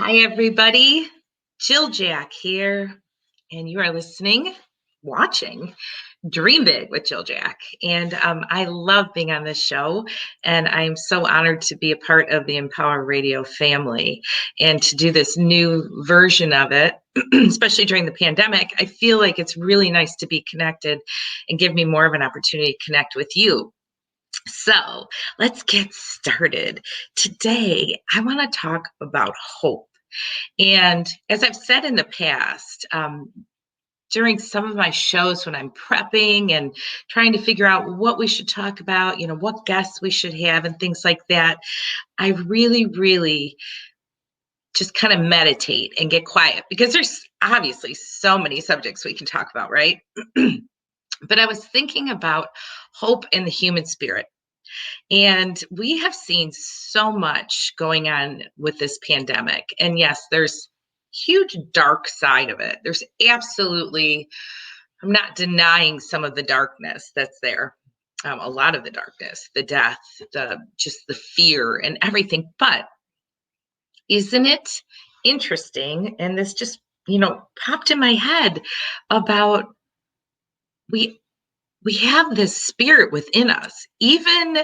Hi, everybody. Jill Jack here, and you are watching Dream Big with Jill Jack. And I love being on this show, and I'm so honored to be a part of the Empower Radio family and to do this new version of it, especially during the pandemic. I feel like it's really nice to be connected and give me more of an opportunity to connect with you. So let's get started. Today, I want to talk about hope. And as I've said in the past, during some of my shows when I'm prepping and trying to figure out what we should talk about, what guests we should have and things like that, I really, really just kind of meditate and get quiet because there's obviously so many subjects we can talk about, right? But I was thinking about hope in the human spirit. And we have seen so much going on with this pandemic. And yes, there's huge dark side of it. There's absolutely, I'm not denying some of the darkness that's there. A lot of the darkness, the death, just the fear and everything. But isn't it interesting? And this just, popped in my head about we we have this spirit within us, even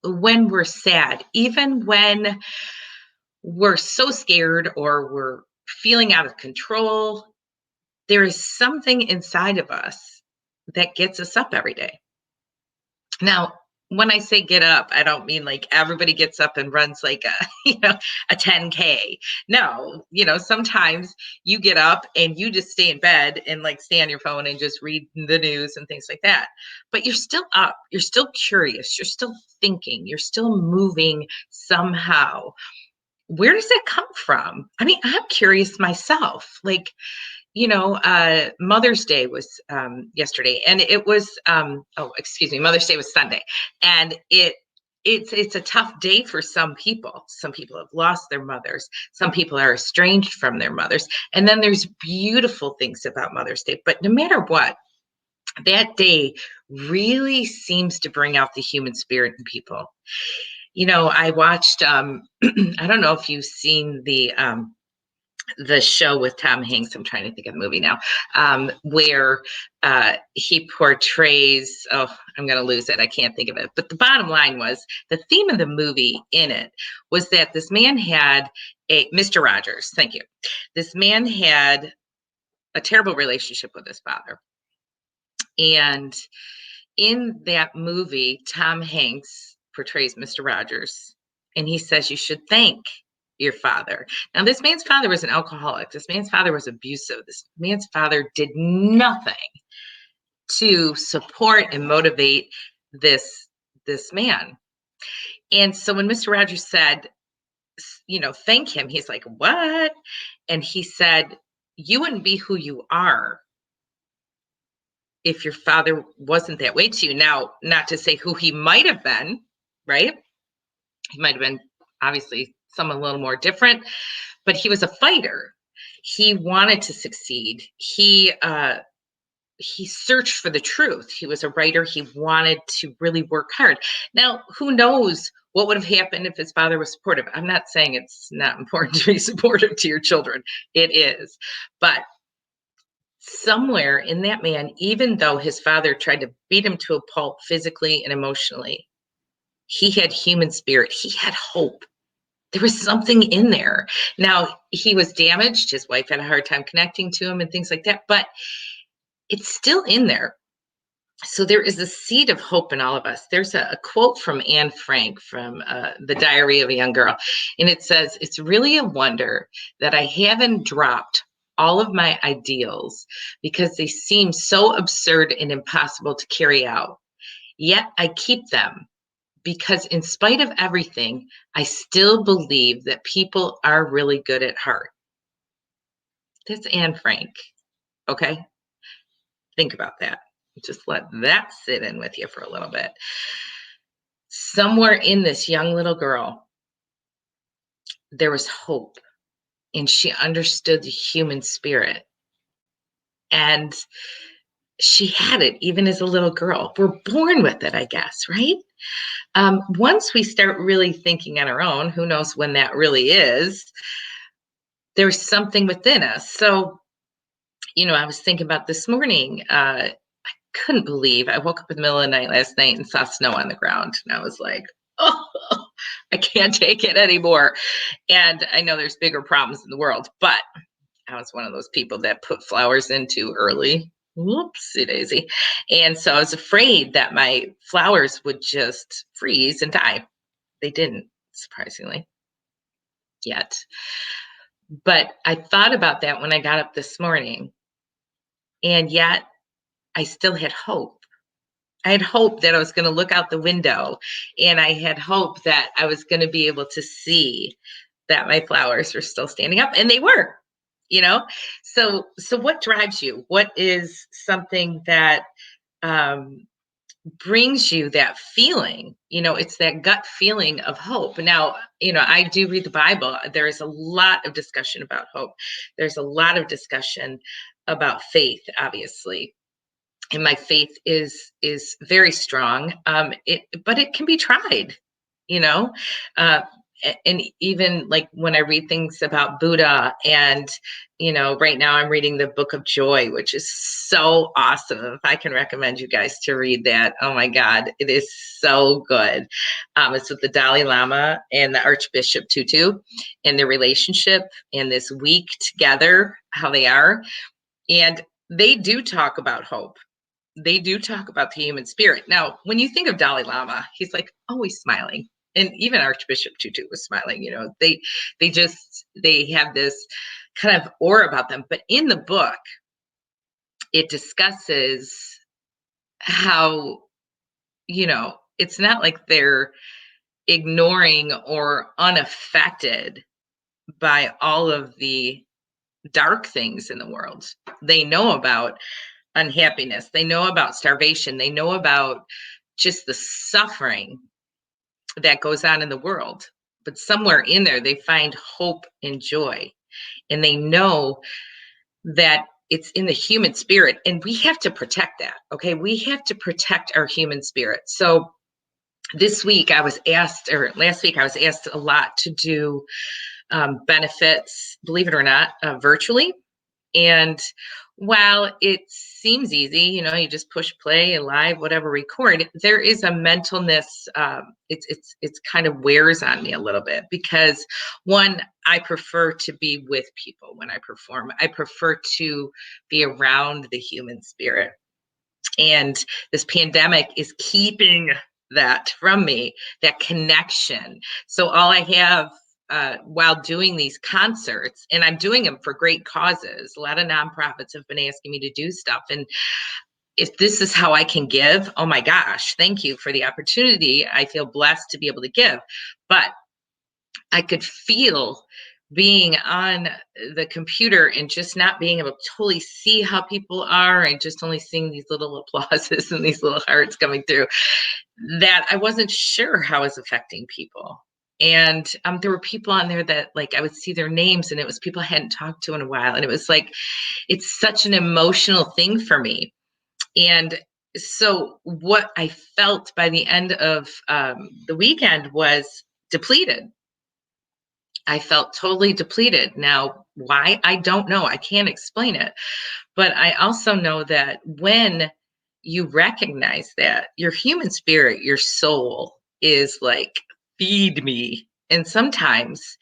when we're sad, even when we're so scared or we're feeling out of control, there is something inside of us that gets us up every day. Now, when I say get up, I don't mean like everybody gets up and runs like a, a 10K. No, sometimes you get up and you just stay in bed and like stay on your phone and just read the news and things like that. But you're still up, you're still curious, you're still thinking, you're still moving somehow. Where does that come from? I mean, I'm curious myself. Like, Mother's Day was yesterday, and it was Mother's Day was Sunday, and it's a tough day for some people. Some people have lost their mothers. Some people are estranged from their mothers, and then there's beautiful things about Mother's Day. But no matter what, that day really seems to bring out the human spirit in people. I watched. I don't know if you've seen the show with Tom Hanks. I'm trying to think of the movie now, where he portrays, I'm going to lose it. I can't think of it. But the bottom line was the theme of the movie in it was that this man had Mr. Rogers. Thank you. This man had a terrible relationship with his father. And in that movie, Tom Hanks portrays Mr. Rogers, and he says, you should thank your father. Now, this man's father was an alcoholic. This man's father was abusive. This man's father did nothing to support and motivate this man. And so when Mr. Rogers said, thank him, he's like, what? And he said, you wouldn't be who you are if your father wasn't that way to you. Now, not to say who he might have been, right? He might have been obviously someone a little more different, but he was a fighter. He wanted to succeed. He searched for the truth. He was a writer. He wanted to really work hard. Now, who knows what would have happened if his father was supportive? I'm not saying it's not important to be supportive to your children. It is. But somewhere in that man, even though his father tried to beat him to a pulp physically and emotionally, he had human spirit. He had hope. There was something in there. Now, he was damaged. His wife had a hard time connecting to him and things like that, but it's still in there. So there is a seed of hope in all of us. There's a quote from Anne Frank from The Diary of a Young Girl, and it says, it's really a wonder that I haven't dropped all of my ideals because they seem so absurd and impossible to carry out. Yet I keep them because in spite of everything, I still believe that people are really good at heart. That's Anne Frank. Okay? Think about that. Just let that sit in with you for a little bit. Somewhere in this young little girl, there was hope, and she understood the human spirit. And she had it even as a little girl. We're born with it, I guess, right? Once we start really thinking on our own, who knows when that really is, there's something within us. So, I was thinking about this morning. Couldn't believe I woke up in the middle of the night last night and saw snow on the ground. And I was like, oh, I can't take it anymore. And I know there's bigger problems in the world, but I was one of those people that put flowers in too early. Whoopsie daisy. And so I was afraid that my flowers would just freeze and die. They didn't, surprisingly, yet. But I thought about that when I got up this morning. And yet I still had hope. I had hope that I was going to look out the window, and I had hope that I was going to be able to see that my flowers were still standing up, and they were, you know? So what drives you? What is something that um, brings you that feeling? It's that gut feeling of hope. Now, I do read the Bible. There is a lot of discussion about hope. There's a lot of discussion about faith, obviously, and my faith is very strong. But it can be tried, you know. Uh, and even like when I read things about Buddha, and right now I'm reading the Book of Joy, which is so awesome. If I can recommend you guys to read that, oh my God, it is so good. It's with the Dalai Lama and the Archbishop Tutu, and their relationship, and this week together, how they are, and they do talk about hope. They do talk about the human spirit. Now, when you think of Dalai Lama, he's like always smiling. And even Archbishop Tutu was smiling. They have this kind of aura about them. But in the book, it discusses how, it's not like they're ignoring or unaffected by all of the dark things in the world. They know about unhappiness. They know about starvation. They know about just the suffering that goes on in the world. But somewhere in there, they find hope and joy. And they know that it's in the human spirit. And we have to protect that. Okay. We have to protect our human spirit. So this week I was asked, or last week I was asked a lot to do benefits, believe it or not, virtually. And while it seems easy, you just push play and live, whatever, record, there is a mentalness. It's kind of wears on me a little bit because, one, I prefer to be with people when I perform. I prefer to be around the human spirit. And this pandemic is keeping that from me, that connection. So all I have while doing these concerts, and I'm doing them for great causes. A lot of nonprofits have been asking me to do stuff. And if this is how I can give, oh my gosh, thank you for the opportunity. I feel blessed to be able to give. But I could feel being on the computer and just not being able to totally see how people are, and just only seeing these little applauses and these little hearts coming through, that I wasn't sure how it was affecting people. And there were people on there that, like, I would see their names, and it was people I hadn't talked to in a while. And it was like, it's such an emotional thing for me. And so what I felt by the end of the weekend was depleted. I felt totally depleted. Now, why? I don't know. I can't explain it. But I also know that when you recognize that your human spirit, your soul is like, feed me. And sometimes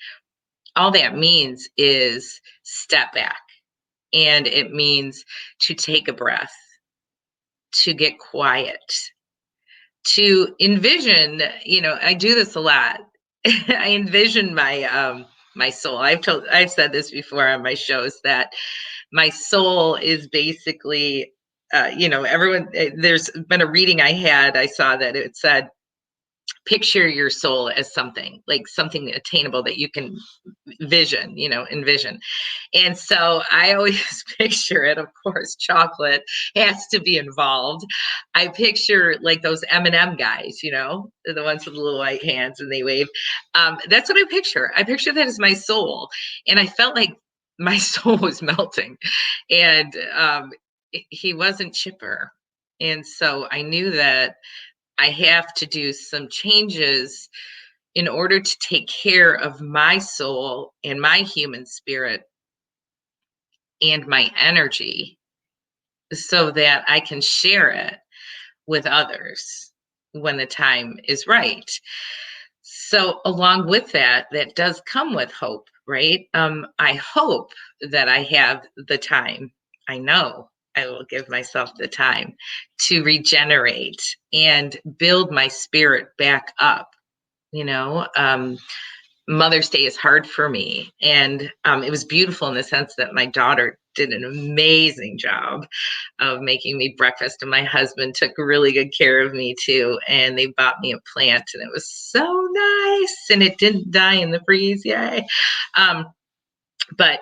all that means is step back. And it means to take a breath, to get quiet, to envision, I do this a lot. I envision my soul. I've said this before on my shows, that my soul is basically everyone, there's been a reading I saw that it said, picture your soul as something like something attainable that you can envision. And so I always picture it. Of course, chocolate has to be involved. I picture like those M&M guys, the ones with the little white hands and they wave. That's what I picture. I picture that as my soul. And I felt like my soul was melting, and he wasn't chipper. And so I knew that I have to do some changes in order to take care of my soul and my human spirit and my energy so that I can share it with others when the time is right. So along with that, that does come with hope, right? I hope that I have the time. I know I will give myself the time to regenerate and build my spirit back up. You know, Mother's Day is hard for me. And it was beautiful in the sense that my daughter did an amazing job of making me breakfast, and my husband took really good care of me too. And they bought me a plant, and it was so nice, and it didn't die in the freeze. Yay. Um, but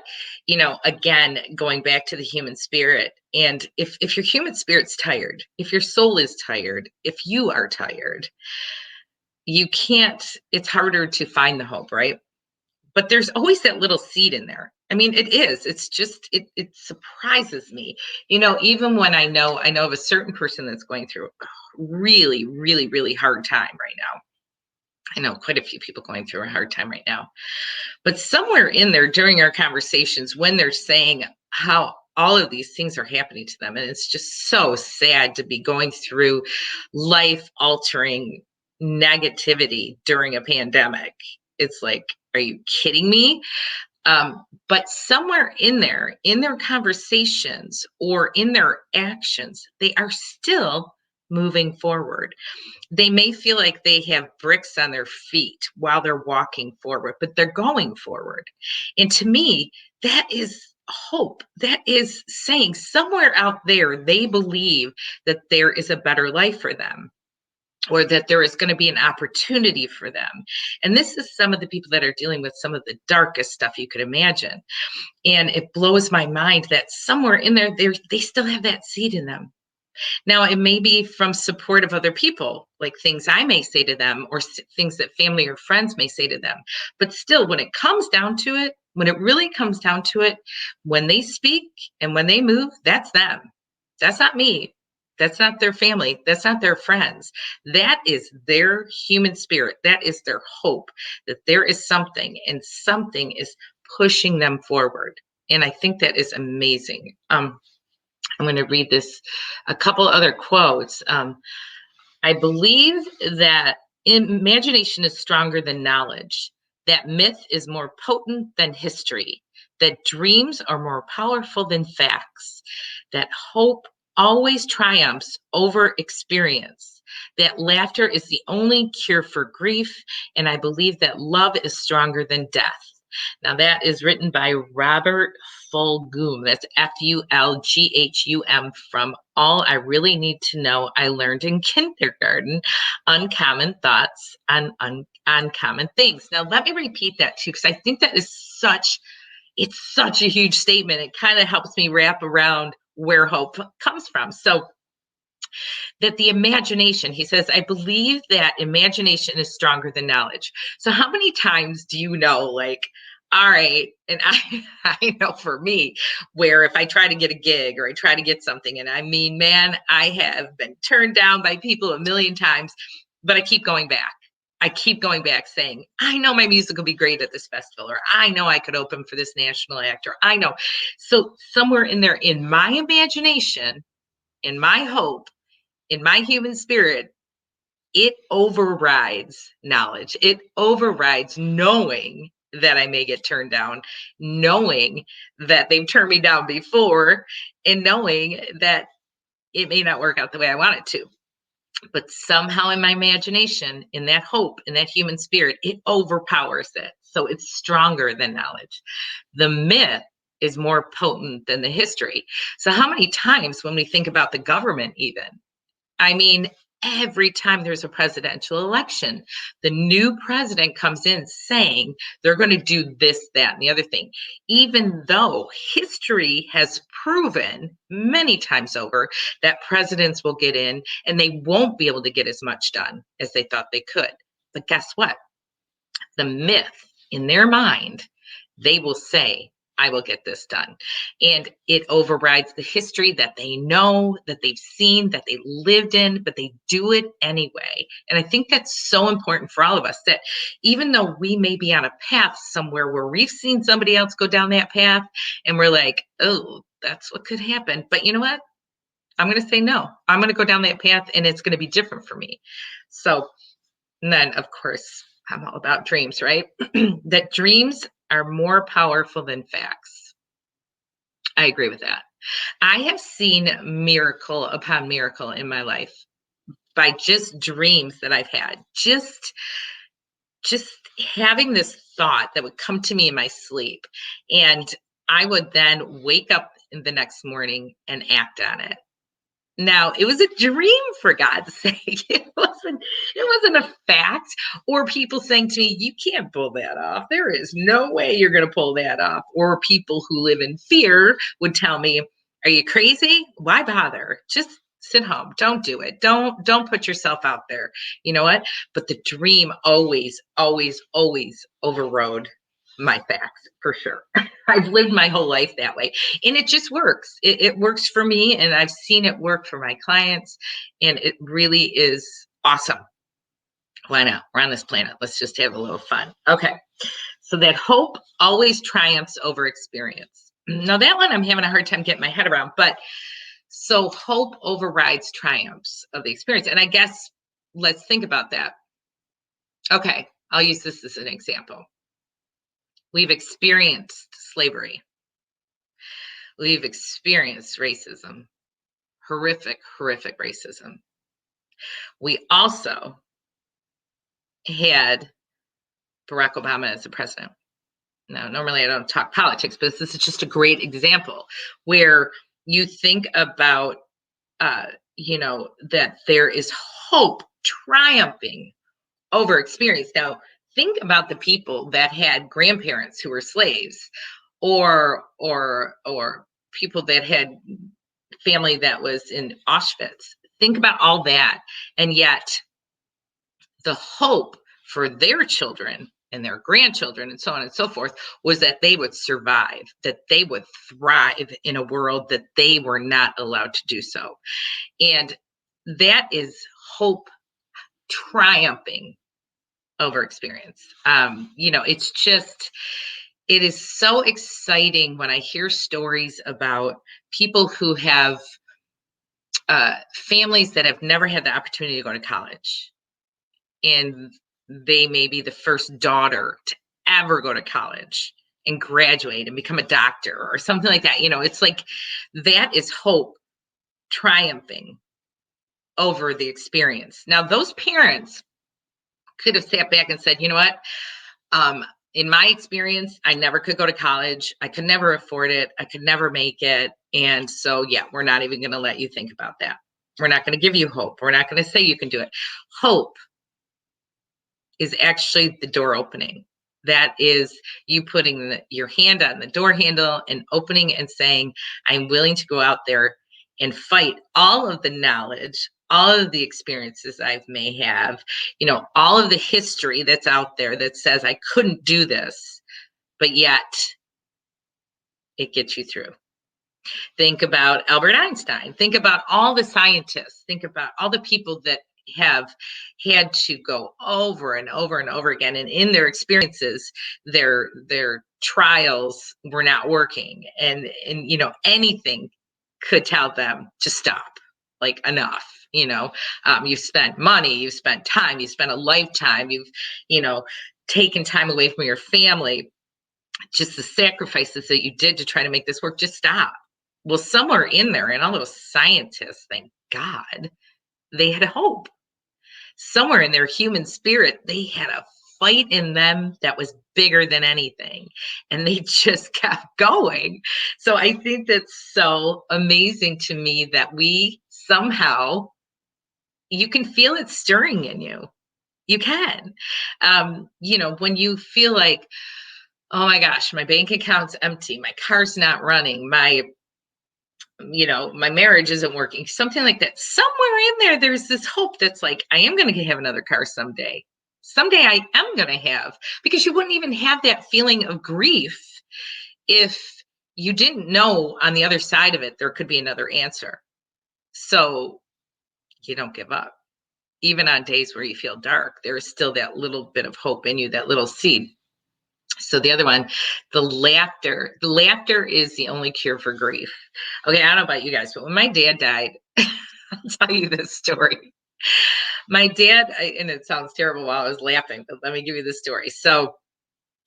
again, going back to the human spirit, and if your human spirit's tired, if your soul is tired, if you are tired, you can't, it's harder to find the hope, right? But there's always that little seed in there. I mean, it is. It's just it surprises me. Even when I know of a certain person that's going through a really, really, really hard time right now. I know quite a few people going through a hard time right now. But somewhere in there during our conversations, when they're saying how all of these things are happening to them, and it's just so sad to be going through life altering negativity during a pandemic. It's like, are you kidding me? But somewhere in there, in their conversations or in their actions, they are still moving forward. They may feel like they have bricks on their feet while they're walking forward, but they're going forward. And to me, that is hope. That is saying somewhere out there, they believe that there is a better life for them, or that there is going to be an opportunity for them. And this is some of the people that are dealing with some of the darkest stuff you could imagine. And it blows my mind that somewhere in there, they still have that seed in them. Now, it may be from support of other people, like things I may say to them, or things that family or friends may say to them. But still, when it comes down to it, when it really comes down to it, when they speak and when they move, that's them. That's not me. That's not their family. That's not their friends. That is their human spirit. That is their hope that there is something, and something is pushing them forward. And I think that is amazing. I'm going to read this, a couple other quotes. I believe that imagination is stronger than knowledge, that myth is more potent than history, that dreams are more powerful than facts, that hope always triumphs over experience, that laughter is the only cure for grief, and I believe that love is stronger than death. Now, that is written by Robert Fulghum. That's Fulghum, from All I Really Need to Know I Learned in Kindergarten, Uncommon Thoughts on Uncommon Things. Now, let me repeat that too, because I think that is it's such a huge statement. It kind of helps me wrap around where hope comes from. So, that the imagination, he says, I believe that imagination is stronger than knowledge. So how many times do you know, like, all right, and I know for me, where if I try to get a gig or I try to get something, and I mean, man, I have been turned down by people a million times, but I keep going back. I keep going back saying, I know my music will be great at this festival, or I know I could open for this national actor. I know. So somewhere in there, in my imagination, in my hope, in my human spirit, it overrides knowledge. It overrides knowing that I may get turned down, knowing that they've turned me down before, and knowing that it may not work out the way I want it to. But somehow in my imagination, in that hope, in that human spirit, it overpowers it. So it's stronger than knowledge. The myth is more potent than the history. So how many times when we think about the government, even, I mean, every time there's a presidential election, the new president comes in saying they're going to do this, that, and the other thing, even though history has proven many times over that presidents will get in and they won't be able to get as much done as they thought they could. But guess what? The myth in their mind, they will say, I will get this done. And it overrides the history that they know, that they've seen, that they lived in, but they do it anyway. And I think that's so important for all of us, that even though we may be on a path somewhere where we've seen somebody else go down that path and we're like, oh, that's what could happen. But you know what? I'm going to say no. I'm going to go down that path and it's going to be different for me. So, and then, of course, I'm all about dreams, right? That dreams are more powerful than facts. I agree with that. I have seen miracle upon miracle in my life by just dreams that I've had. Just having this thought that would come to me in my sleep, and I would then wake up in the next morning and act on it. Now, it was a dream, for God's sake. It wasn't a fact, or people saying to me, "You can't pull that off. There is no way you're going to pull that off." Or people who live in fear would tell me, "Are you crazy? Why bother? Just sit home. Don't do it. Don't put yourself out there." You know what? But the dream always, always, always overrode my facts, for sure. I've lived my whole life that way. And it just works. It works for me, and I've seen it work for my clients, and it really is awesome. Why not? We're on this planet. Let's just have a little fun. Okay. So that hope always triumphs over experience. Now, that one I'm having a hard time getting my head around, but so hope overrides triumphs of the experience. And I guess let's think about that. Okay. I'll use this as an example. We've experienced slavery. We've experienced racism, horrific, horrific racism. We also had Barack Obama as the president. Now, normally I don't talk politics, but this is just a great example where you think about, that there is hope triumphing over experience. Now, think about the people that had grandparents who were slaves, or people that had family that was in Auschwitz. Think about all that, and yet the hope for their children and their grandchildren and so on and so forth was that they would survive, that they would thrive in a world that they were not allowed to do so. And that is hope triumphing over experience. It is so exciting when I hear stories about people who have families that have never had the opportunity to go to college, and they may be the first daughter to ever go to college and graduate and become a doctor or something like that. It's like that is hope triumphing over the experience. Now, those parents could have sat back and said, you know what? In my experience, I never could go to college. I could never afford it. I could never make it. And so, yeah, we're not even going to let you think about that. We're not going to give you hope. We're not going to say you can do it. Hope is actually the door opening. That is you putting your hand on the door handle and opening and saying, I'm willing to go out there and fight all of the knowledge, all of the experiences I may have, all of the history that's out there that says I couldn't do this, but yet it gets you through. Think about Albert Einstein. Think about all the scientists. Think about all the people that have had to go over and over and over again, and in their experiences, their trials were not working, and anything could tell them to stop, like enough. You've spent money, you've spent time, you've spent a lifetime, you've taken time away from your family, just the sacrifices that you did to try to make this work. Just stop. Well, somewhere in there, and all those scientists, thank God, they had hope. Somewhere in their human spirit, they had a fight in them that was bigger than anything, and they just kept going. So I think that's so amazing to me that we somehow, you can feel it stirring in you. You can. When you feel like, oh my gosh, my bank account's empty, my car's not running, my marriage isn't working, something like that. Somewhere in there, there's this hope that's like, I am going to have another car someday. Someday I am going to have, because you wouldn't even have that feeling of grief if you didn't know on the other side of it, there could be another answer. So you don't give up. Even on days where you feel dark, there is still that little bit of hope in you, that little seed. So the other one, the laughter. The laughter is the only cure for grief. Okay, I don't know about you guys, but when my dad died, I'll tell you this story. My dad, and it sounds terrible while I was laughing, but let me give you the story. So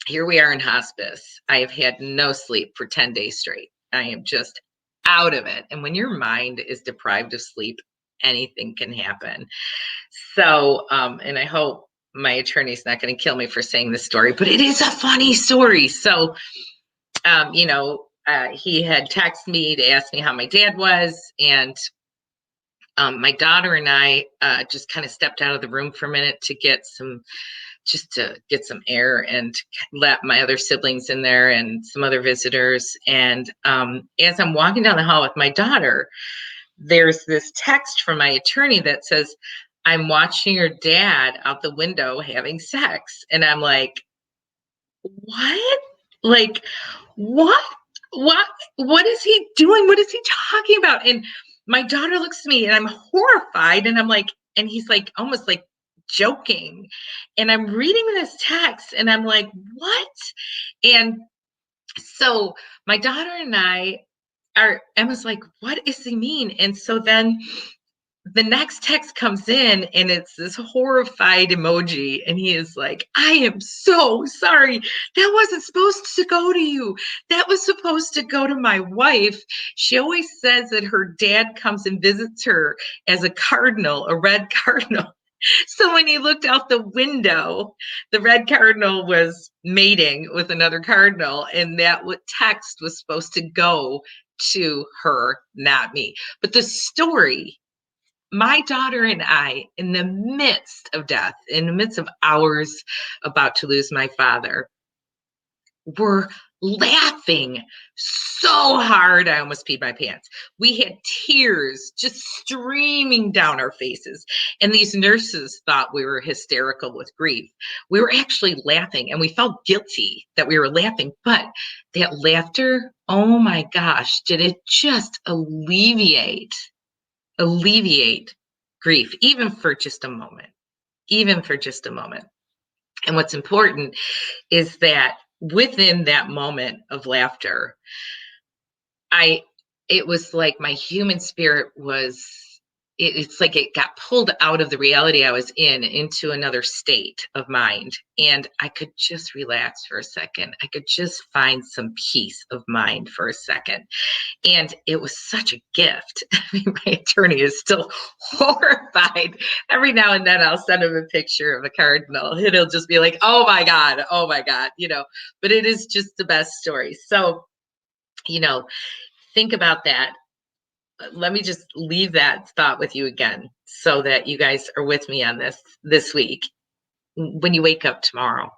here we are in hospice. I have had no sleep for 10 days straight. I am just out of it. And when your mind is deprived of sleep, anything can happen. So, and I hope my attorney's not going to kill me for saying this story, but it is a funny story. So, he had texted me to ask me how my dad was, and my daughter and I just kind of stepped out of the room for a minute to just to get some air and let my other siblings in there and some other visitors. And as I'm walking down the hall with my daughter, there's this text from my attorney that says, "I'm watching your dad out the window having sex." And I'm like, what? Like, what? What? What is he doing? What is he talking about? And my daughter looks at me and I'm horrified. And I'm like, and he's like, almost like joking. And I'm reading this text and I'm like, what? And so my daughter and I Emma's like, what does he mean? And so then the next text comes in and it's this horrified emoji, and he is like, "I am so sorry, that wasn't supposed to go to you, that was supposed to go to my wife. She always says that her dad comes and visits her as a cardinal, a red cardinal." So when he looked out the window, the red cardinal was mating with another cardinal, and that what text was supposed to go to her, not me. But the story, my daughter and I, in the midst of death, in the midst of hours about to lose my father, were laughing so hard I almost peed my pants. We had tears just streaming down our faces. And these nurses thought we were hysterical with grief. We were actually laughing, and we felt guilty that we were laughing. But that laughter, oh my gosh, did it just alleviate grief, even for just a moment, even for just a moment. And what's important is that within that moment of laughter, I, it was like my human spirit was, it's like it got pulled out of the reality I was in into another state of mind. And I could just relax for a second. I could just find some peace of mind for a second. And it was such a gift. I mean, my attorney is still horrified. Every now and then I'll send him a picture of a cardinal, and he'll just be like, oh my God, but it is just the best story. So, you know, think about that. Let me just leave that thought with you again so that you guys are with me on this week. When you wake up tomorrow,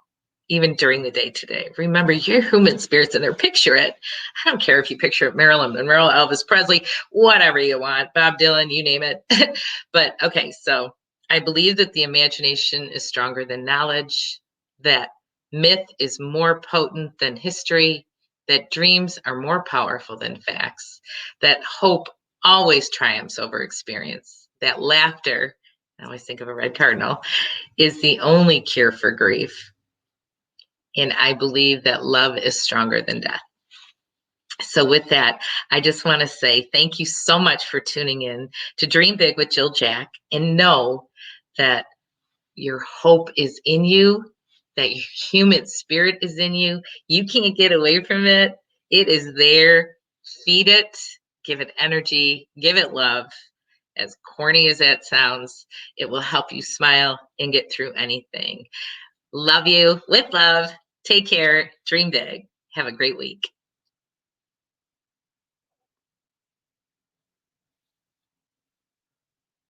even during the day today, remember your human spirits in there. Picture it. I don't care if you picture it, Marilyn Monroe, Elvis Presley, whatever you want, Bob Dylan, you name it. But okay, so I believe that the imagination is stronger than knowledge, that myth is more potent than history, that dreams are more powerful than facts, that hope always triumphs over experience, that laughter, I always think of a red cardinal, is the only cure for grief. And I believe that love is stronger than death. So, with that, I just want to say thank you so much for tuning in to Dream Big with Jill Jack, and know that your hope is in you, that your human spirit is in you. You can't get away from it. It is there. Feed it, give it energy, give it love. As corny as that sounds, it will help you smile and get through anything. Love you with love. Take care. Dream big. Have a great week.